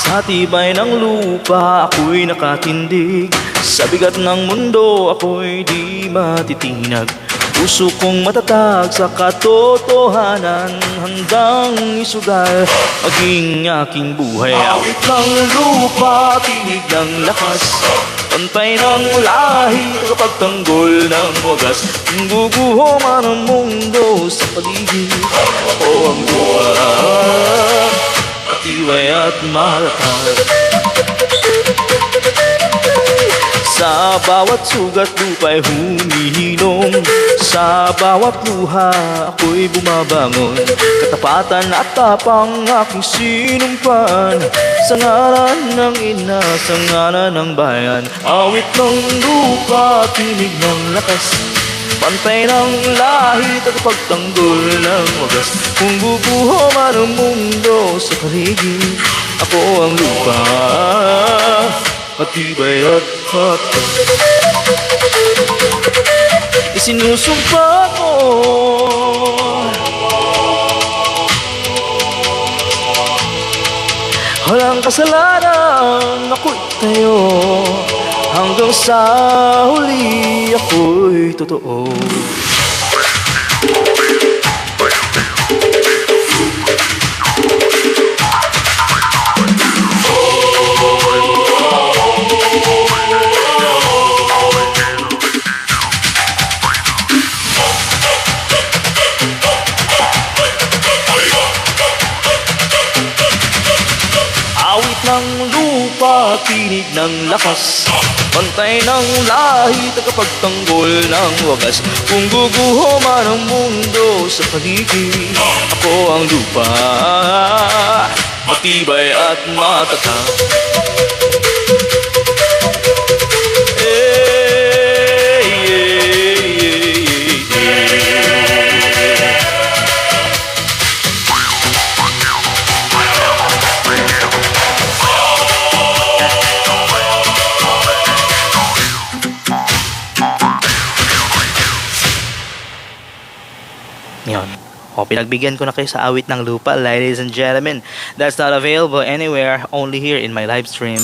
Sa tibay ng lupa ako'y nakatindig, sa bigat ng mundo ako'y di matitinag. Puso kong matatag sa katotohanan, handang isugal maging aking buhay. Awit ng lupa, tinig ng lakas, pantay ng lahi, tagapagtanggol ng wagas. Kung guguho man ang mundo sa paligid, ako ang buhay, matibay at matatag. Sa bawat sugat lupa'y humihinom, sa bawat luha ako'y bumabangon. Katapatan at tapang aking sinumpaan, sa ngalan ng ina, sa ngalan ng bayan. Awit ng lupa, tinig ng lakas, pantay ng lahi, tagapagtanggol ng wagas. Kung bubuho man ang mundo sa paligid, ako ang lupa, matibay at matatag. Isinusumpa ko walang kasalanan, ako'y tayo, hanggang sa huli ako'y totoo. Awit ng lupa, tinig ng lakas, pantay ng lahi, tagapagtanggol ng wagas. Kung guguho man ang mundo sa paligid, ako ang lupa, matibay at matatag. Yun. O, pinagbigyan ko na kayo sa awit ng lupa, ladies and gentlemen. That's not available anywhere, only here in my live stream.